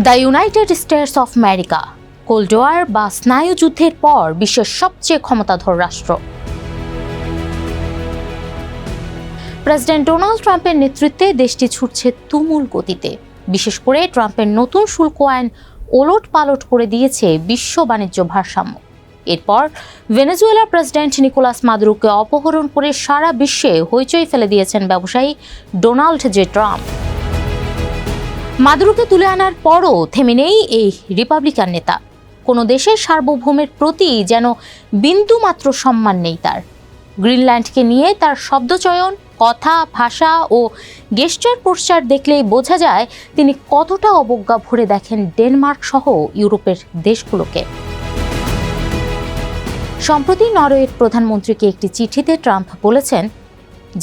The United States of America cold war বা স্নায়ু যুদ্ধের পর বিশ্বের সবচেয়ে ক্ষমতাধর রাষ্ট্র। প্রেসিডেন্ট ডোনাল্ড ট্রাম্পের নেতৃত্বে দেশটি ছুটছে তুমুল গতিতে। বিশেষ করে ট্রাম্পের নতুন শুল্ক আইন ওলটপালট করে দিয়েছে বিশ্ব বাণিজ্য ভারসাম্য। এরপর ভেনেজুয়েলার প্রেসিডেন্ট নিকোলাস মাদুরোকে অপহরণ করে সারা বিশ্বে হইচই ফেলে দিয়েছেন ব্যবসায়ী ডোনাল্ড জে ট্রাম্প। মাদুরোকে তুলে আনার পরও থেমে নেই এই রিপাবলিকান নেতা। কোনো দেশের সার্বভৌমের প্রতি যেন বিন্দুমাত্র সম্মান নেই তার। গ্রিনল্যান্ডকে নিয়ে তার শব্দচয়ন, কথা, ভাষা ও গেস্টার পোস্টার দেখলেই বোঝা যায় তিনি কতটা অবজ্ঞা ভরে দেখেন ডেনমার্ক সহ ইউরোপের দেশগুলোকে। সম্প্রতি নরওয়ের প্রধানমন্ত্রীকে একটি চিঠিতে ট্রাম্প বলেছেন,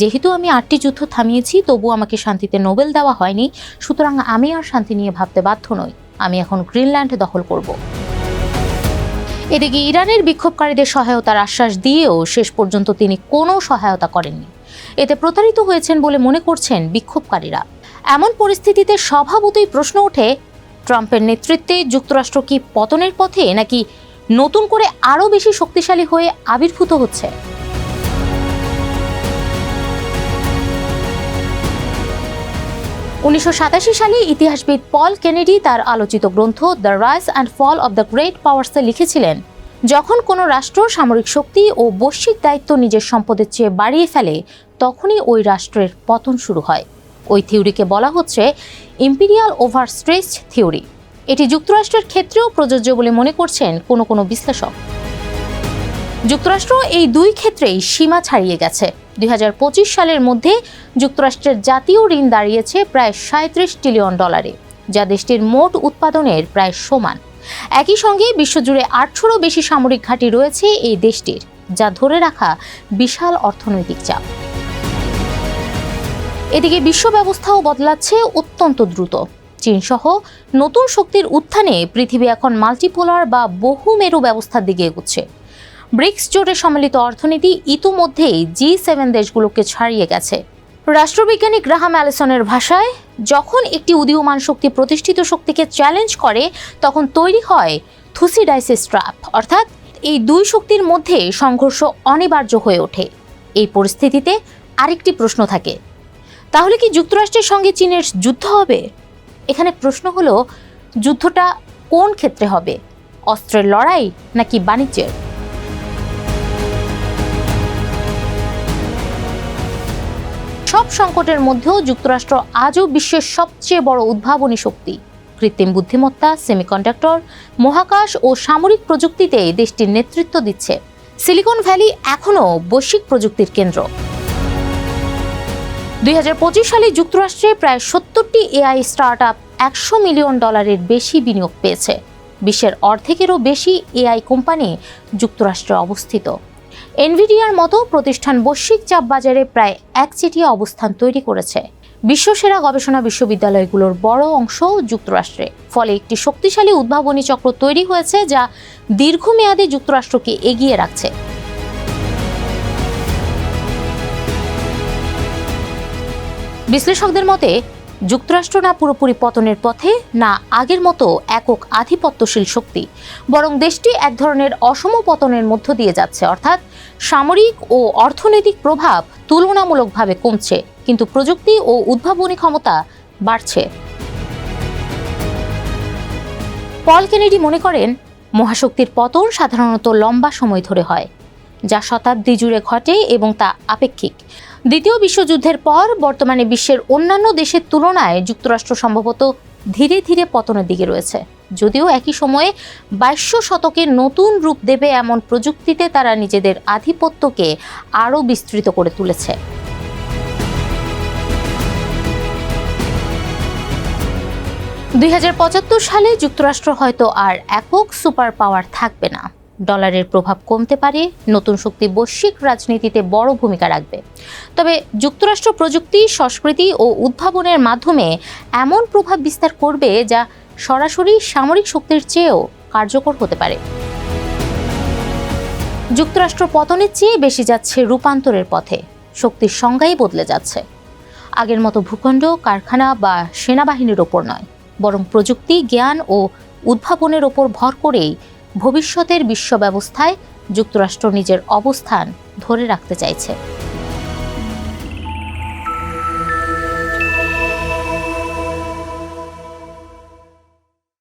যেহেতু আমি 8টি যুদ্ধ থামিয়েছি তবু আমাকে শান্তিতে নোবেল দেওয়া হয়নি, সুতরাং আমি আর শান্তি নিয়ে ভাবতে বাধ্য নই। আমি এখন গ্রিনল্যান্ড দখল করব। এদিকে ইরানের বিক্ষোভকারীদের সহায়তার আশ্বাস দিয়েও শেষ পর্যন্ত তিনি কোনো সহায়তা করেননি। এতে প্রতারিত হয়েছেন বলে মনে করছেন বিক্ষোভকারীরা। এমন পরিস্থিতিতে স্বভাবতই প্রশ্ন ওঠে, ট্রাম্পের নেতৃত্বে যুক্তরাষ্ট্র কি পতনের পথে, নাকি নতুন করে আরও বেশি শক্তিশালী হয়ে আবির্ভূত হচ্ছে? উনিশশো সালে ইতিহাসবিদ পল কেনেডি তার আলোচিত গ্রন্থ the rise and fall of the great পাওয়ার্সে লিখেছিলেন, যখন কোনো রাষ্ট্র সামরিক শক্তি ও বৈশ্বিক দায়িত্ব নিজের সম্পদের চেয়ে বাড়িয়ে ফেলে তখনই ওই রাষ্ট্রের পতন শুরু হয়। ওই থিওরিকে বলা হচ্ছে ইম্পিরিয়াল ওভারস্ট্রেচ থিওরি। এটি যুক্তরাষ্ট্রের ক্ষেত্রেও প্রযোজ্য বলে মনে করছেন কোনো বিশ্লেষক। যুক্তরাষ্ট্র এই দুই ক্ষেত্রেই সীমা ছাড়িয়ে গেছে। 2025 সালের মধ্যে যুক্তরাষ্ট্রের জাতীয় ঋণ দাঁড়িয়েছে প্রায় $37 ট্রিলিয়ন, যা দেশটির মোট উৎপাদনের প্রায় সমান। একই সঙ্গে বিশ্বজুড়ে 800রও বেশি সামরিক ঘাঁটি রয়েছে এই দেশটির, যা ধরে রাখা বিশাল অর্থনৈতিক চাপ। এদিকে বিশ্ব ব্যবস্থাও বদলাচ্ছে অত্যন্ত দ্রুত। চীনসহ নতুন শক্তির উত্থানে পৃথিবী এখন মাল্টিপোলার বা বহুমেরু ব্যবস্থার দিকে এগোচ্ছে। ব্রিক্স জোটে সম্মিলিত অর্থনীতি ইতিমধ্যেই G7 দেশগুলোকে ছাড়িয়ে গেছে। রাষ্ট্রবিজ্ঞানী গ্রাহাম অ্যালিসনের ভাষায়, যখন একটি উদীয়মান শক্তি প্রতিষ্ঠিত শক্তিকে চ্যালেঞ্জ করে তখন তৈরি হয় থুসিডাইসিস ট্র্যাপ, অর্থাৎ এই দুই শক্তির মধ্যে সংঘর্ষ অনিবার্য হয়ে ওঠে। এই পরিস্থিতিতে আরেকটি প্রশ্ন থাকে, তাহলে কি যুক্তরাষ্ট্রের সঙ্গে চীনের যুদ্ধ হবে? এখানে প্রশ্ন হলো, যুদ্ধটা কোন ক্ষেত্রে হবে? অস্ত্রের লড়াই নাকি বাণিজ্যের? সব সংকটের মধ্যেও যুক্তরাষ্ট্র আজও বিশ্বের সবচেয়ে বড় উদ্ভাবনী শক্তি। কৃত্রিম বুদ্ধিমত্তা, সেমিকন্ডাক্টর, মহাকাশ ও সামরিক প্রযুক্তিতে দেশটির নেতৃত্ব দিচ্ছে। সিলিকন ভ্যালি এখনও বৈশ্বিক প্রযুক্তির কেন্দ্র। 2025 সালে যুক্তরাষ্ট্রে প্রায় 70টি এআই স্টার্টআপ $100 মিলিয়ন বেশি বিনিয়োগ পেয়েছে। বিশ্বের অর্ধেকেরও বেশি এআই কোম্পানি যুক্তরাষ্ট্রে অবস্থিত। এনভিডিয়ার মতো প্রতিষ্ঠান বৈশ্বিক চাপ বাজারে প্রায় একচেটিয়া অবস্থান তৈরি করেছে। বিশ্বসেরা গবেষণা বিশ্ববিদ্যালয়গুলোর বড় অংশ যুক্তরাষ্ট্রে। ফলে একটি শক্তিশালী উদ্ভাবনী চক্র তৈরি হয়েছে, যা দীর্ঘমেয়াদে যুক্তরাষ্ট্রকে এগিয়ে রাখছে। বিশ্লেষকদের মতে, যুক্তরাষ্ট্র না পুরোপুরি পতনের পথে, না আগের মতো একক আধিপত্যশীল শক্তি, বরং দেশটি এক ধরনের অসম পতনের মধ্য দিয়ে যাচ্ছে। অর্থাৎ সামরিক ও অর্থনৈতিক প্রভাব তুলনামূলকভাবে কমছে, কিন্তু প্রযুক্তি ও উদ্ভাবনী ক্ষমতা বাড়ছে। পল কেনেডি মনে করেন, মহাশক্তির পতন সাধারণত লম্বা সময় ধরে হয়, যা শতাব্দী জুড়ে ঘটে এবং তা আপেক্ষিক। দ্বিতীয় বিশ্বযুদ্ধের পর বর্তমানে বিশ্বের অন্যান্য দেশের তুলনায় যুক্তরাষ্ট্র সম্ভবত ধীরে ধীরে পতনের দিকে রয়েছে। যদিও একই সময়ে 22 শতকে নতুন রূপ দেবে এমন প্রযুক্তিতে তারা নিজেদের আধিপত্যকে আরও বিস্তৃত করে তুলেছে। 2075 সালে যুক্তরাষ্ট্র হয়তো আর একক সুপার পাওয়ার থাকবে না। ডলারের প্রভাব কমতে পারে, নতুন শক্তি বৈশ্বিক রাজনীতিতে বড় ভূমিকা রাখবে। তবে যুক্তরাষ্ট্র প্রযুক্তি, সংস্কৃতি ও উদ্ভাবনের মাধ্যমে এমন প্রভাব বিস্তার করবে যা সরাসরি সামরিক শক্তির চেয়েও কার্যকর হতে পারে। যুক্তরাষ্ট্র পতনের চেয়ে বেশি যাচ্ছে রূপান্তরের পথে। শক্তির সংজ্ঞাই বদলে যাচ্ছে। আগের মতো ভূখণ্ড, কারখানা বা সেনাবাহিনীর ওপর নয়, বরং প্রযুক্তি, জ্ঞান ও উদ্ভাবনের ওপর ভর করেই ভবিষ্যতের বিশ্ব ব্যবস্থায় যুক্তরাষ্ট্র নিজের অবস্থান ধরে রাখতে চাইছে।